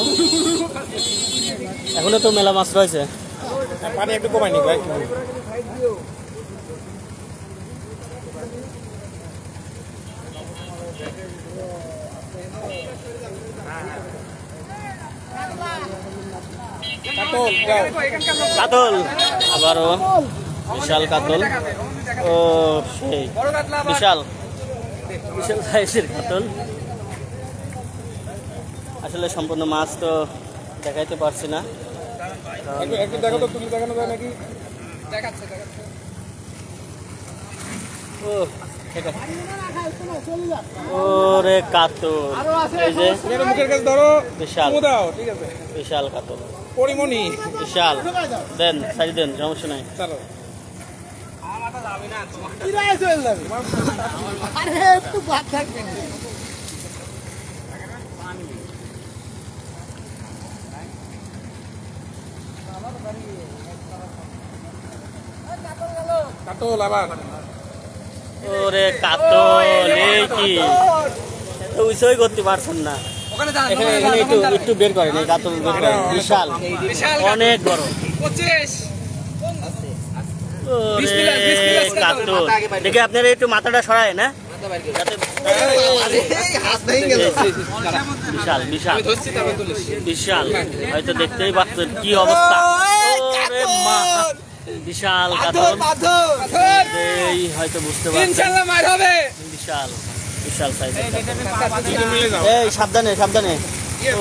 এখনো তো মেলা মাছ রয়েছে, পানি একটু কমাই নি ভাই। কাতল আবারও বিশাল কাতল। ও সেই বিশাল বিশাল সাইজের কাতল। আসলে সম্পূর্ণ মাছ তো দেখাইতে পারছি না। একটু দেখো তো, তুমি দেখানো যায় নাকি? ও ঠিক আছে। ওরে কাতল, এই যে মুখের কাছে ধরো, বিশাল দাও, ঠিক আছে। বিশাল কাতল, পরিমণি বিশাল। দেন সাইড দেন, সমস্যা নাই। চলো কাতল আবার। ওরে কাতল, এই কি উইসই করতে পারছেন না। এখানে এখানে একটু একটু বের করেন, এই কাতল বের করেন। বিশাল অনেক বড়। ওরে কাতল, দেখে আপনারা একটু মাথাটা সরায় না, যাতে বিশাল বিশাল বিশাল। হয়তো দেখতেই পাচ্ছেন কি অবস্থা। ওরে মা, বিশাল কাতল, এই হয়তো বুঝতে পারছেন। বিশাল বিশাল সাইজের। এই সাবধানে সাবধানে।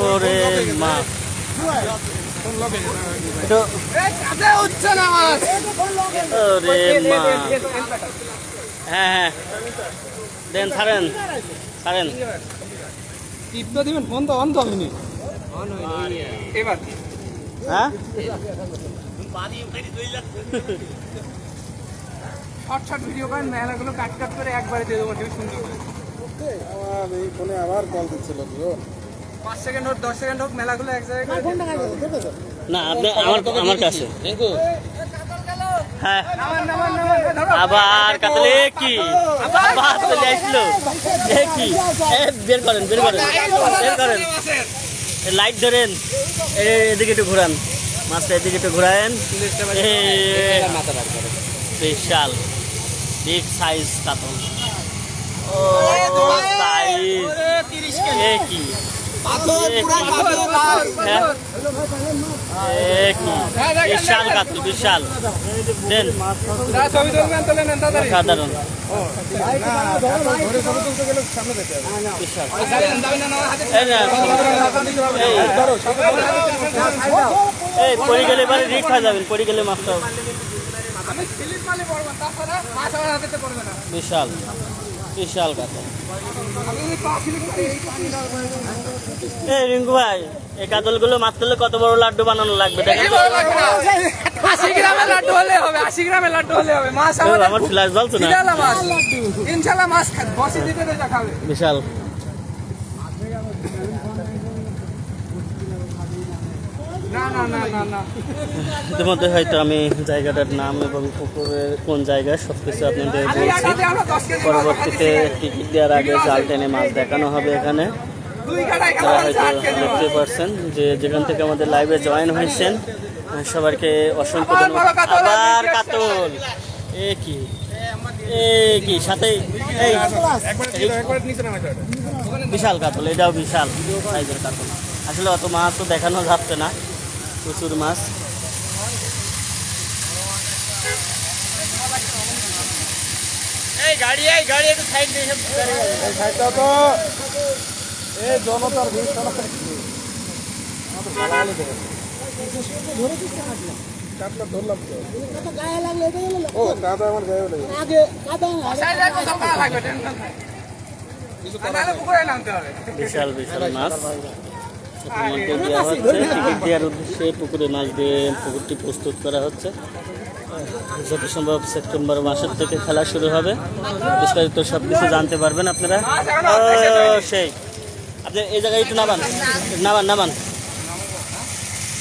ওরে মা, ওরে মা। হ্যাঁ হ্যাঁ দেন, ছাড়েন ছাড়েন। টিপটা দিবেন, ফোন তো অন তো হয়নি এবার। হ্যাঁ শর্ট ভিডিও করেন, মেলাগুলো কাট কাট করে একবারে দিয়ে দেবো, সুন্দর করে। আমার এই ফোনে আবার কল দিচ্ছিল, 5 সেকেন্ড হোক 10 সেকেন্ড হোক, মেলাগুলো এক জায়গায় না, আপনি আমার কাছে। হ্যাঁ আবার কাতল, এ কি আবার চলে আসলো। এ কি, বের করেন বের করেন বের করেন। লাইট ধরেন, এদিকে একটু ঘুরান মাছটা, এদিকে একটু ঘুরায়েন। বিশাল বিগ সাইজ কাতল। ও সাইজ, এ কি বিশাল কাতল, বিশাল। দেন সাধারণ এই পড়ে গেলে এবারে রিক হয়ে যাবেন, পড়ে গেলে মাছটা। বিশাল বিশাল কাতল। এই রিঙ্কু ভাই, এই কাতলগুলো মারতে কত বড় লাড্ডু বানানো লাগবে দেখেন। 80 গ্রামের লাড্ডু হলে হবে, 80 গ্রামের লাড্ডু হলে হবে। মাছ আমার ফ্ল্যাশ জ্বলছে না। ইনশাআল্লাহ মাছ বসে দিতে খাবে। বিশাল না না না না না। ইতিমধ্যে হয়তো আমি জায়গাটার নাম এবং পুকুরের কোন জায়গায় সবকিছু আপনাদের বলছি। পরবর্তীতে টিকিট দেওয়ার আগে জাল টেনে মাছ দেখানো হবে এখানে। তারা হয়তো দেখতে পারছেন যে যেখান থেকে আমাদের লাইভে জয়েন হয়েছেন সবাইকে অসংখ্য ধন্যবাদ। আবার কাতল, এ কি এ কি সাথে এই বিশাল কাতল, এটাও বিশাল সাইজের কাতল। আসলে অত মাছ তো দেখানো যাচ্ছে না, প্রচুর মাছ। এই গাড়ি একটু সাইড দিয়ে, এই সাইডটা তো এই জনতার ভিড় কাটলা ধরলাম তো। ও কাদা আমার গায়ে লাগে। আগে কাদা লাগবে, টেনশন নাই। বিশাল বিশাল মাছ টিকিট দেওয়ার উদ্দেশ্যে পুকুরে মাছ দিয়ে পুকুরটি প্রস্তুত করা হচ্ছে। যত সম্ভব সেপ্টেম্বর মাসের থেকে খেলা শুরু হবে। বিস্তারিত সব কিছু জানতে পারবেন আপনারা। সেই আপনি এই জায়গায় একটু নামান নামান নামান।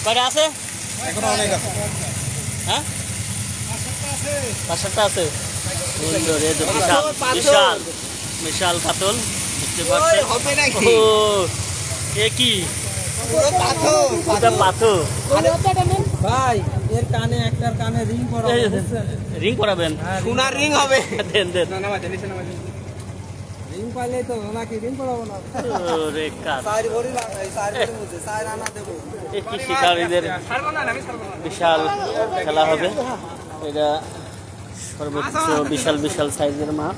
কয়টা আছে? হ্যাঁ 5-7টা আছে। বিশাল বিশাল বিশাল কাতল দেখতে পাচ্ছেন। ও এ কি পাথর ভাই, এর কানে একটার কানে রিং করা রিং করাবেন? সোনার রিং হবে। দেন দেন। রিং পাইলে তো নাকি রিং করাবো না। ওরে কাজ। চার ভরি লাগাই, চার ভরি মুছে, চার আনা দেবো। এই কি শিকারীদের বিশাল খেলা হবে। এটা সর্বোচ্চ বিশাল বিশাল সাইজের মাছ।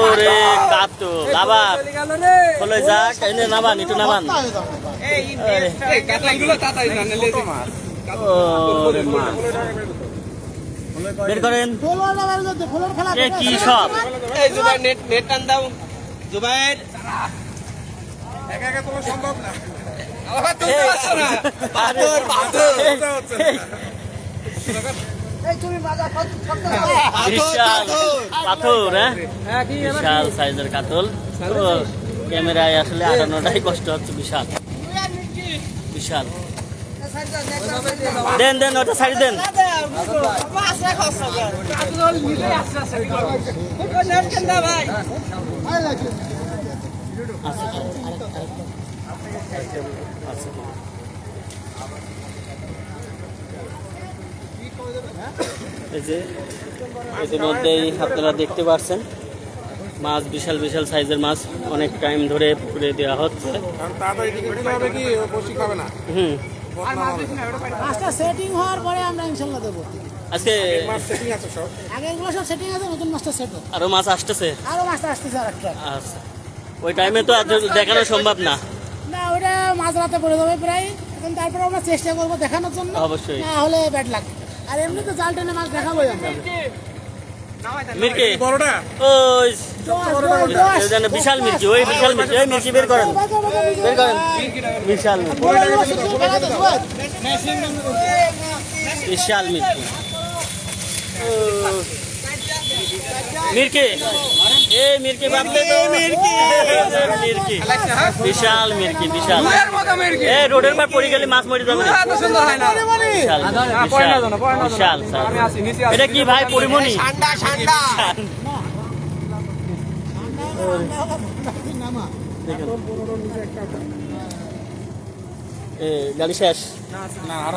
ওরে কাতল আবার বলে যাক, এনে নামান, একটু নামান। ওরে মাছ বের করেন। এ কি সব? এই জুবাইর নেট টান দাও। জুবাইর একা একা তোমার সম্ভব না। পাথর পাথর। বিশাল পাথর, হ্যাঁ বিশাল সাইজের কাতল। তো ক্যামেরায় আসলে আটানোটাই কষ্ট হচ্ছে। বিশাল বিশাল। দেন দেন, ওটা ছাড়ি দেন। এই যে ইতিমধ্যেই আপনারা দেখতে পাচ্ছেন মাছ, বিশাল বিশাল সাইজের মাছ অনেক টাইম ধরে পুকুরে দেওয়া হচ্ছে। তাড়াতাড়ি টিকিট দিতে হবে কি বসি খাবে না। মাছটা সেটিং হওয়ার পরে আমরা ইনশাল্লাহ দেবো। আজকে মাছ সেটিং আছে সব। আগে এগুলো সব সেটিং আছে, নতুন মাছটা সেট হবে। আরো মাছ আসতেছে? আরো মাছটা আসতেছে আর একটা। আচ্ছা, ওই টাইমে তো আর দেখানো সম্ভব না। না, ওটা মাছ রাতে পড়ে যাবে প্রায়। এখন তারপরে আমরা চেষ্টা করবো দেখানোর জন্য। অবশ্যই। না হলে ব্যাড লাগ। আর এমনি তো জাল টেনে মাছ দেখাবোই আমরা। মিরকি বড়টা ওই বিশাল মির্কি, ওই বিশাল মির্কি, ওই মির্কি বের করেন, বের করেন। বিশাল মির্কি, বিশাল মির্কি। মির্কি, এ মির্কি বাপরে, মির্কি মির্কি, বিশাল মির্কি, বিশাল। এ রোডের পর পড়ে গেলে মাছ মরে যাবে। বিশাল বিশাল। এটা কি ভাই, পরিমণি? ঠান্ডা ঠান্ডা। এ গাড়ি শেষ?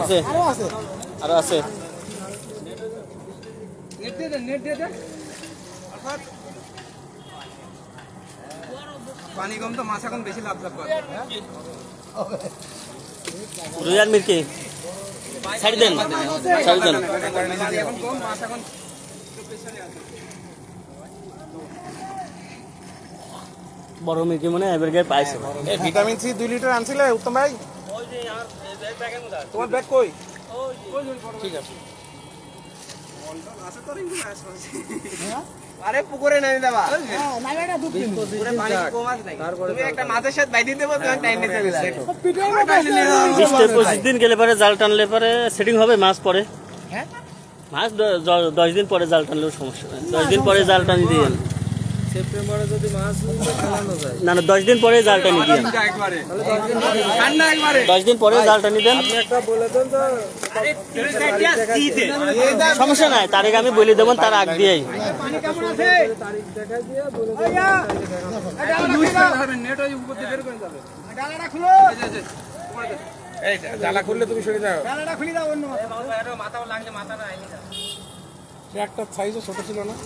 আছে, আরো আছে। আরো আছে। পানি কম তো মাছ এখন বেশি লাভ করে। রুইয়ার মির্কি ছাড়ি দেন, ছাড়ি দেন। এখন কম মাছ এখন বড় মির্কি মনে হয় এবার গায়ে পাইছে। ভিটামিন সি 2 লিটার আনছিলে উত্তম ভাই? তোমার ব্যাগ কই? ঠিক আছে। আরে পুকুরে নামি দেবা। হ্যাঁ, নাইবাটা দুধ কিনবো। পুকুরে পানি কম আছে নাকি? তুমি একটা মাছের সাথে বাইরে দেবো, তোমার টাইম নিতে হবে। 20-25 দিন গেলে পরে জাল টানলে পরে সেটিং হবে, মাছ পরে। হ্যাঁ? মাছ 10 দিন পরে জাল টানলেও সমস্যা নেই। 10 দিন পরে জাল টানি দিয়ে সেপ্টেম্বরে যদি মাছ চালানো যায়। না না, 10 দিন পরে জাল টানি দিয়ে, একবারে ঠান্ডা একবারে 10 দিন পরে জাল টানি দেন। একটা বলে দেন তো। সমস্যা নাই, তারিখ আমি বলে দেবো, তার আগ দিয়েই। পানি কেমন আছে? তারিখ দেখাই দিয়ে বলে দেন। নেট ওই উপর দিয়ে বের করে যাবে। ডালাটা খুলো। এই জ্বালা খুললে তুমি সরে যাও। ডালাটা খুলে দাও। অন্য মাথা লাগলে মাথাটা আইনি না। সে একটা সাইজও ছোট ছিল না।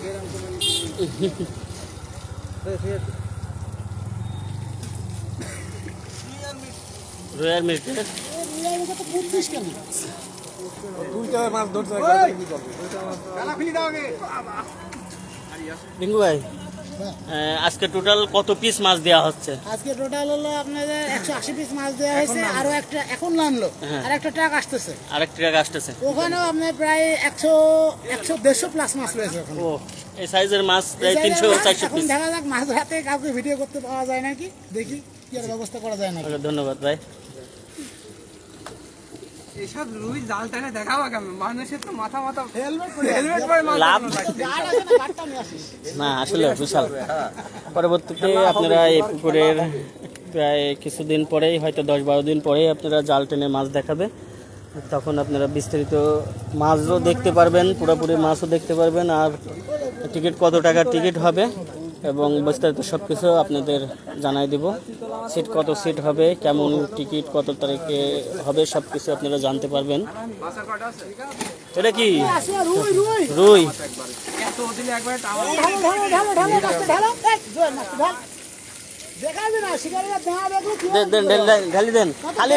রুইয়ার মির্কি তো বুঝছিস কেন? দুইটা মাছ ধরছে কি করবে? ডালা খুলে দাও আগে। রিঙ্কু ভাই, আজকে টোটাল কত পিস মাছ দেওয়া হচ্ছে? আজকে টোটাল হলো আপনাদের 180 পিস মাছ দেওয়া হয়েছে। আরো একটা এখন নামলো, আর একটা ট্রাক আসতেছে। আরেক ট্রাক আসতেছে। ওখানেও আপনার প্রায় 100-150 প্লাস মাছ রয়েছে এখন। ও, এই সাইজের মাছ প্রায় 300-400 এখন পিস। দেখা যাক মাছ হাতে কাউকে ভিডিও করতে পাওয়া যায় নাকি, দেখি কি আর ব্যবস্থা করা যায় নাকি। ধন্যবাদ ভাই। এসব রুই জাল টানে দেখাবো কেমন? মানুষের তো মাথা হেলমেট হেলমেট পরে মাছ লাভ গার্ড আছে না, গার্ডটা নিয়ে আসিস। না, আসলে বিশাল। পরবর্তীতে আপনারা এই পুকুরের প্রায় কিছুদিন পরেই, হয়তো 10-12 দিন পরেই আপনারা জাল টেনে মাছ দেখাবে। তখন আপনারা বিস্তারিত মাছও দেখতে পারবেন, পুরোপুরি মাছও দেখতে পারবেন। আর টিকিট কত টাকার টিকিট হবে এবং বিস্তারিত সব কিছু আপনাদের জানাই দিব। সিট কত সিট হবে, কেমন টিকিট, কত তারিখে হবে, সব কিছু আপনারা জানতে পারবেন। এটা কি রুই? ঢালি দেন খালি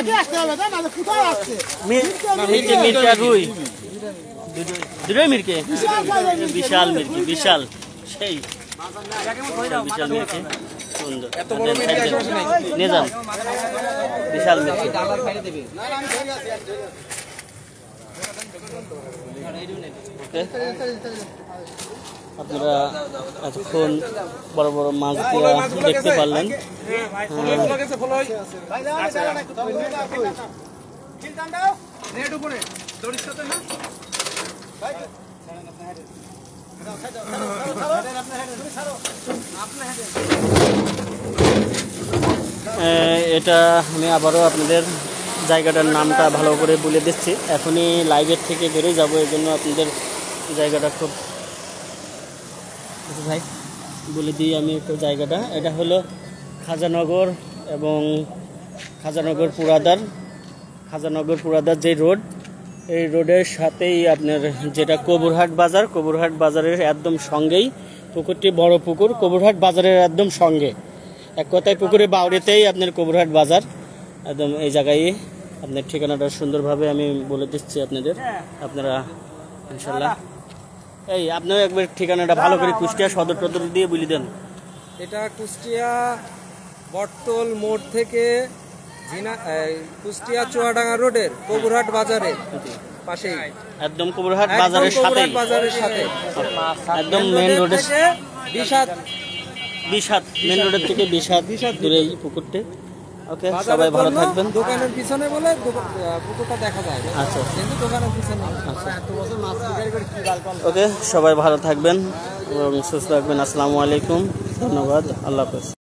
মিরকে, মিরকে আর রুই দুটোই মিরকে। বিশাল মিরকি, বিশাল সেই বিশাল মিরকি, সুন্দর নিয়ে যান। বিশাল মিরকি আপনারা এতক্ষণ বড় বড় মাছ দিয়া দেখতে পারলেন। এটা আমি আবারও আপনাদের জায়গাটার নামটা ভালো করে বলে দিচ্ছি। এখনই লাইভের থেকে বেরিয়ে যাবো, এই জন্য আপনাদের জায়গাটা খুব ভাই বলে দিই আমি একটু জায়গাটা। এটা হলো খাজানগর এবং খাজানগর পুরাদার যে রোড, এই রোডের সাথেই আপনার যেটা কবুরহাট বাজার, কবুরহাট বাজারের একদম সঙ্গেই পুকুরটি, বড় পুকুর কবুরহাট বাজারের একদম সঙ্গে। এক কথায় পুকুরে বাউরিতেই আপনার কবুরহাট বাজার একদম এই জায়গায়। আপনার ঠিকানাটা সুন্দরভাবে আমি বলে দিচ্ছি আপনাদের, আপনারা ইনশাল্লাহ। এই আপনিও একবার ঠিকানাটা ভালো করে কুষ্টিয়া সদর টদর দিয়ে বলে দেন। এটা কুষ্টিয়া বটতল মোড় থেকে কুষ্টিয়া চুয়াডাঙ্গা রোডের কবুরহাট বাজারের পাশেই, একদম কবুরহাট বাজারের সাথে, একদম মেন রোডের বিশাদ মেন রোডের থেকে বিশাদ দূরে এই পুকুরটি। ওকে, সবাই ভালো থাকবেন। দোকানের পিছনে বলে পুকুরটা দেখা যায়, আচ্ছা কিন্তু দোকানের পিছনে। ওকে, সবাই ভালো থাকবেন এবং সুস্থ থাকবেন। আসসালামু আলাইকুম, ধন্যবাদ, আল্লাহ হাফেজ।